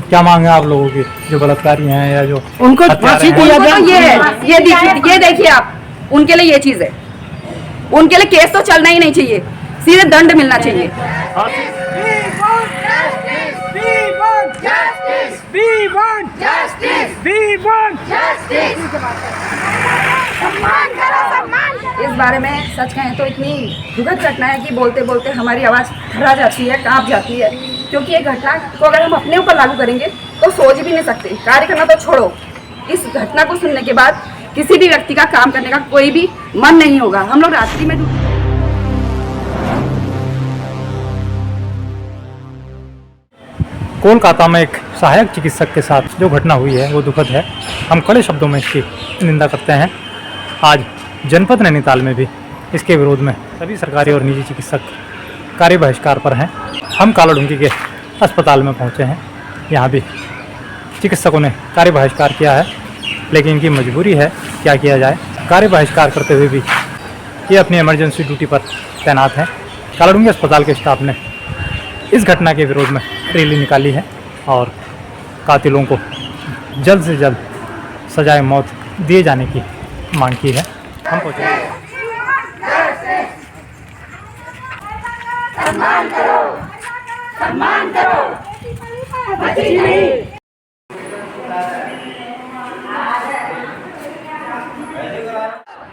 क्या मांग है आप लोगों की, जो बलात्कारी हैं या जो उनको फांसी दिया जाए? ये है, ये देखिए आप, उनके लिए ये चीज है, उनके लिए केस तो चलना ही नहीं चाहिए, सीधे दंड मिलना चाहिए। इस बारे में सच कहें तो इतनी दुखद घटना है कि बोलते बोलते हमारी आवाज़ थर्रा जाती है, कांप जाती है, क्योंकि ये घटना को अगर हम अपने ऊपर लागू करेंगे तो सोच भी नहीं सकते, कार्य करना तो छोड़ो, इस घटना को सुनने के बाद किसी भी व्यक्ति का काम करने का कोई भी मन नहीं होगा। हम लोग रात्रि में कोलकाता में एक सहायक चिकित्सक के साथ जो घटना हुई है वो दुखद है। हम कड़े शब्दों में इसकी निंदा करते हैं। आज जनपद नैनीताल में भी इसके विरोध में सभी सरकारी और निजी चिकित्सक कार्य बहिष्कार पर हैं। हम कालाडूंगी के अस्पताल में पहुंचे हैं। यहाँ भी चिकित्सकों ने कार्य बहिष्कार किया है, लेकिन इनकी मजबूरी है, क्या किया जाए। कार्य बहिष्कार करते हुए भी ये अपनी इमरजेंसी ड्यूटी पर तैनात हैं। कालाडूंगी अस्पताल के स्टाफ ने इस घटना के विरोध में रैली निकाली है और कातिलों को जल्द से जल्द सजाए मौत दिए जाने की मांग की है। हम पहुँचे। सम्मान करो, सम्मान करो, बची नहीं।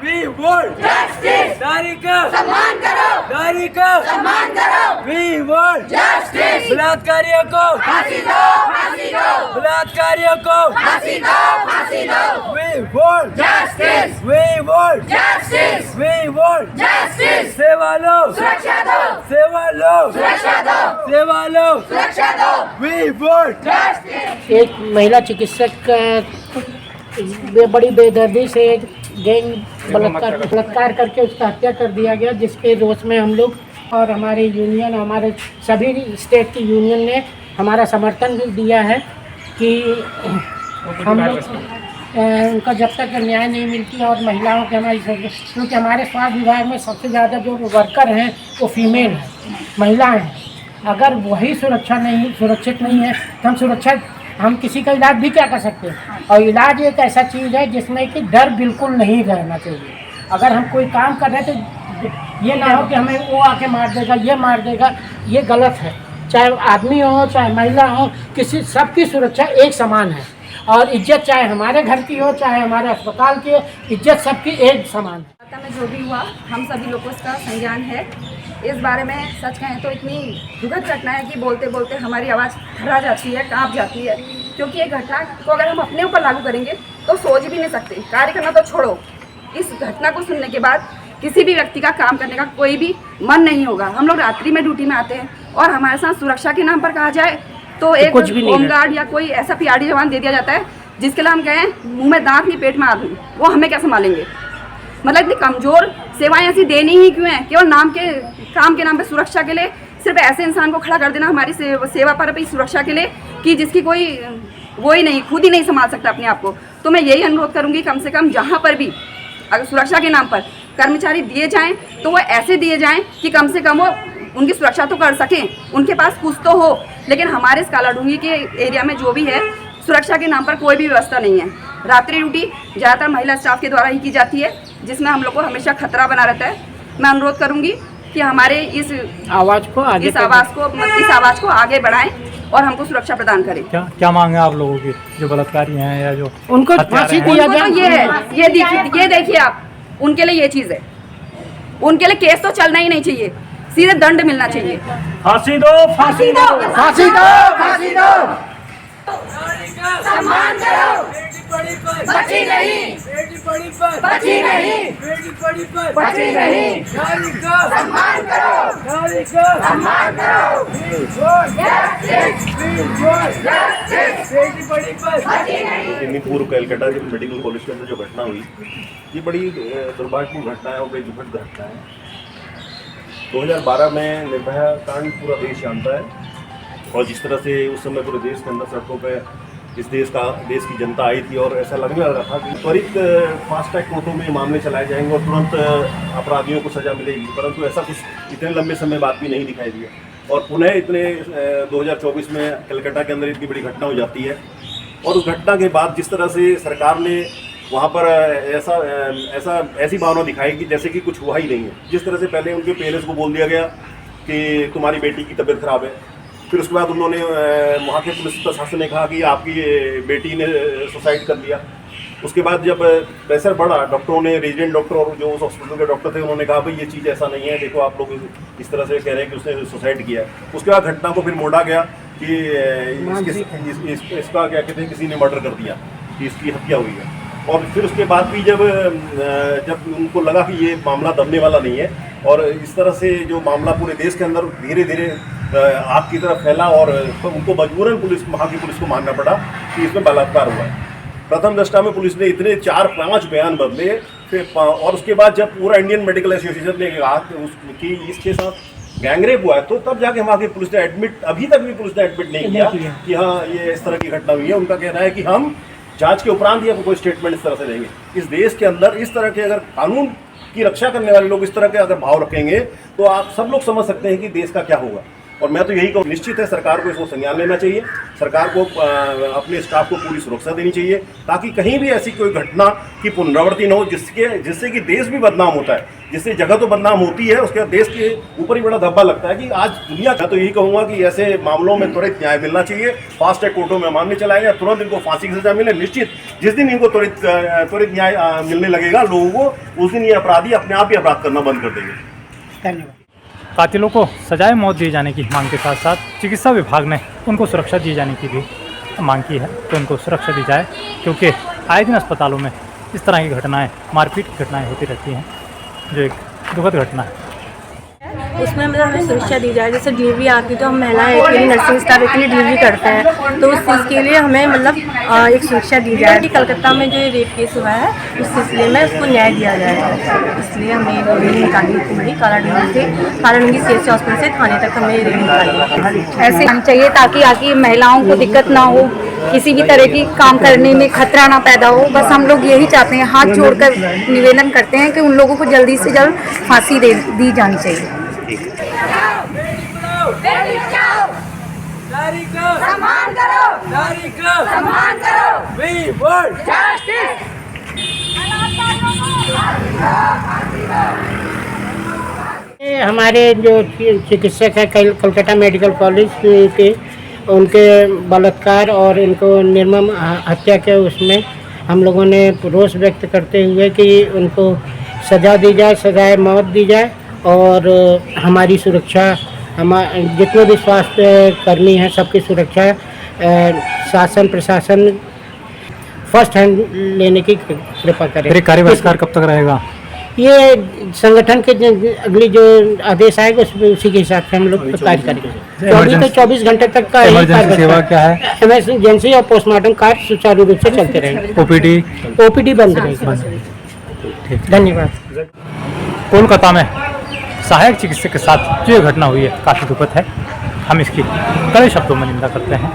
We want Justice! नारी का सम्मान करो, नारी का सम्मान करो, We want Justice! बलात्कारियों को फांसी दो, फांसी दो, बलात्कारियों को फांसी दो, फांसी दो। We want Justice! We want Justice! We want Justice! सेवा लो सुरक्षा दो, सेवा लो सुरक्षा दो, सेवा लो सुरक्षा दो। We want Justice! एक महिला चिकित्सक बड़ी बेदर्दी से गैंग बलात्कार करके उसका हत्या कर दिया गया, जिसके रोष में हम लोग और हमारे यूनियन, हमारे सभी स्टेट की यूनियन ने हमारा समर्थन भी दिया है कि हम लोग उनका जब तक न्याय नहीं मिलती और महिलाओं के क्योंकि हमारे स्वास्थ्य विभाग में सबसे ज़्यादा जो वर्कर हैं वो फीमेल हैं, महिलाएं हैं। अगर वही सुरक्षित नहीं है तो हम किसी का इलाज भी क्या कर सकते हैं। और इलाज एक ऐसा चीज़ है जिसमें कि डर बिल्कुल नहीं रहना चाहिए। अगर हम कोई काम कर रहे हैं तो ये ना हो कि हमें वो आके मार देगा, ये मार देगा, ये गलत है। चाहे आदमी हो चाहे महिला हो, सबकी सुरक्षा एक समान है और इज्जत चाहे हमारे घर की हो चाहे हमारे अस्पताल की हो, इज्जत सबकी एक समान है। में जो भी हुआ हम सभी लोगों को इसका संज्ञान है। इस बारे में सच कहें तो इतनी दुखद घटना है कि बोलते बोलते हमारी आवाज़ थर्रा जाती है, कांप जाती है, क्योंकि ये घटना को अगर हम अपने ऊपर लागू करेंगे तो सोच भी नहीं सकते, कार्य करना तो छोड़ो, इस घटना को सुनने के बाद किसी भी व्यक्ति का काम करने का कोई भी मन नहीं होगा। हम लोग रात्रि में ड्यूटी में आते हैं और हमारे साथ सुरक्षा के नाम पर कहा जाए तो एक होमगार्ड या कोई ऐसा पीआरडी जवान दे दिया जाता है जिसके लिए हम कहें मुँह में दांत नहीं पेट में आदमी, वो हमें क्या संभालेंगे। मतलब इतनी कमज़ोर सेवाएं ऐसी देनी ही क्यों है, केवल काम के नाम पे सुरक्षा के लिए सिर्फ ऐसे इंसान को खड़ा कर देना हमारी सेवा पर भी सुरक्षा के लिए कि जिसकी कोई वो ही नहीं, खुद ही नहीं संभाल सकता अपने आप को। तो मैं यही अनुरोध करूंगी, कम से कम जहां पर भी अगर सुरक्षा के नाम पर कर्मचारी दिए जाएं तो वो ऐसे दिए जाएं कि कम से कम वो उनकी सुरक्षा तो कर सकें, उनके पास कुछ तो हो। लेकिन हमारे इस कालाडूंगी के एरिया में जो भी है, सुरक्षा के नाम पर कोई भी व्यवस्था नहीं है। रात्रि ड्यूटी ज़्यादातर महिला स्टाफ के द्वारा ही की जाती है, जिसमें हम लोग को हमेशा खतरा बना रहता है। मैं अनुरोध करूंगी कि हमारे इस आवाज़ को आगे बढ़ाएं और हमको सुरक्षा प्रदान करें। क्या मांग है आप लोगों की, जो बलात्कारी हैं या जो उनको फांसी दिया जाए? तो ये है, ये देखिए आप, उनके लिए ये चीज़ है, उनके लिए केस तो चलना ही नहीं चाहिए, सीधे दंड मिलना चाहिए। फांसी दो फांसी दो फांसी दो, फांसी दो। सम्मान करो, बची नहीं, बची नहीं, बची नहीं, सम्मान करो, सम्मान करो, पूर्व कलकत्ता के मेडिकल कॉलेज के अंदर जो घटना हुई, ये बड़ी दुर्भाग्यपूर्ण घटना है और बड़ी दुखद घटना है। 2012 में निर्भया कांड पूरा देश जानता है और जिस तरह से उस समय पूरे देश के अंदर सड़कों पे इस देश की जनता आई थी और ऐसा लगने लगा था कि त्वरित फास्ट ट्रैक कोर्टों में मामले चलाए जाएंगे और तुरंत अपराधियों को सज़ा मिलेगी, परंतु ऐसा कुछ इतने लंबे समय बाद भी नहीं दिखाई दिया। और पुनः इतने 2024 में कलकत्ता के अंदर इतनी बड़ी घटना हो जाती है। और उस घटना के बाद जिस तरह से सरकार ने वहाँ पर ऐसी भावना दिखाई कि जैसे कि कुछ हुआ ही नहीं है। जिस तरह से पहले उनके पेरेंट्स को बोल दिया गया कि तुम्हारी बेटी की तबीयत खराब है, फिर उसके बाद उन्होंने वहाँ के पुलिस प्रशासन ने कहा कि आपकी बेटी ने सुसाइड कर लिया। उसके बाद जब प्रेशर बढ़ा, डॉक्टरों ने, रेजिडेंट डॉक्टर और जो उस हॉस्पिटल के डॉक्टर थे, उन्होंने कहा भाई ये चीज़ ऐसा नहीं है, देखो आप लोग इस तरह से कह रहे हैं कि उसने सुसाइड किया है। उसके बाद घटना को फिर मोड़ा गया कि इसका क्या कहते हैं, किसी ने मर्डर कर दिया, कि इसकी हत्या हुई है। और फिर उसके बाद भी जब उनको लगा कि ये मामला दबने वाला नहीं है, और इस तरह से जो मामला पूरे देश के अंदर धीरे धीरे आग की तरफ फैला, और उनको मजबूरन वहाँ की पुलिस को मानना पड़ा कि इसमें बलात्कार हुआ है। प्रथम दृष्टा में पुलिस ने इतने 4-5 बयान बदले, फिर और उसके बाद जब पूरा इंडियन मेडिकल एसोसिएशन ने कहा कि इसके साथ गैंगरेप हुआ है, तो तब जाके वहाँ की पुलिस ने एडमिट, अभी तक भी पुलिस ने एडमिट नहीं किया कि हाँ ये इस तरह की घटना हुई है। उनका कहना है कि हम जांच के उपरांत ही आपको कोई स्टेटमेंट इस तरह से देंगे। इस देश के अंदर इस तरह के अगर कानून की रक्षा करने वाले लोग इस तरह के अगर भाव रखेंगे तो आप सब लोग समझ सकते हैं कि देश का क्या होगा। और मैं तो यही कहूँ, निश्चित है सरकार को इसको संज्ञान लेना चाहिए, सरकार को अपने स्टाफ को पूरी सुरक्षा देनी चाहिए, ताकि कहीं भी ऐसी कोई घटना की पुनरावृत्ति न हो जिससे कि देश भी बदनाम होता है। जिससे जगह तो बदनाम होती है, उसके बाद देश के ऊपर ही बड़ा धब्बा लगता है कि आज दुनिया का। तो यही कहूँगा कि ऐसे मामलों में त्वरित न्याय मिलना चाहिए, फास्ट ट्रैक कोर्टों में मामले चलाए जाए, तुरंत इनको फांसी की सजा मिले। निश्चित जिस दिन इनको त्वरित न्याय मिलने लगेगा लोगों को, उस दिन ये अपराधी अपने आप ही अपराध करना बंद कर देंगे। धन्यवाद। कातिलों को सजाए मौत दिए जाने की मांग के साथ साथ चिकित्सा विभाग ने उनको सुरक्षा दिए जाने की भी मांग की है, तो उनको सुरक्षा दी जाए, क्योंकि आए दिन अस्पतालों में इस तरह की घटनाएं, मारपीट की घटनाएं होती रहती हैं, जो एक दुखद घटना है। उसमें मतलब हमें सुरक्षा दी जाए। जैसे डिलीवरी आती तो हम महिलाएं अकेली नर्सिंग स्टाफ अकेली डिलीवरी करते हैं, तो उस चीज़ के लिए हमें मतलब एक सुरक्षा दी जाए कि कलकत्ता में जो ये रेप केस हुआ है उस सिलसिले में उसको न्याय दिया जाए। इसलिए हमें रैली निकाली थी बड़ी कालाडूंगी CHC हॉस्पिटल से थाने तक हमें रैली निकाली। ऐसे हम चाहिए ताकि आगे महिलाओं को दिक्कत ना हो, किसी भी तरह की काम करने में खतरा ना पैदा हो। बस हम लोग यही चाहते हैं, हाथ जोड़कर निवेदन करते हैं कि उन लोगों को जल्दी से जल्द फांसी दी जानी चाहिए। नारी को सम्मान करो, नारी को सम्मान करो, वी वांट जस्टिस। हमारे जो चिकित्सक है कलकत्ता मेडिकल कॉलेज के, उनके बलात्कार और उनको निर्मम हत्या के उसमें हम लोगों ने रोष व्यक्त करते हुए कि उनको सज़ा दी जाए, सजाए मौत दी जाए, और हमारी सुरक्षा, जितने भी स्वास्थ्य कर्मी हैं सबकी सुरक्षा शासन प्रशासन फर्स्ट हैंड लेने की कृपा करें। फिर कार्य बहिष्कार कब तक रहेगा? ये संगठन के अगली जो आदेश आएगा उसी के हिसाब से हम लोग कार्य करेंगे। 24 घंटे तक का इमरजेंसी सेवा क्या है? इमरजेंसी और पोस्टमार्टम कार्य सुचारू रूप से चलते रहेंगे। ओपीडी बंद रहेगी। धन्यवाद। कोलकाता में सहायक चिकित्सक के साथ जो घटना हुई है काफ़ी दुखद है। हम इसकी कड़े शब्दों में निंदा करते हैं।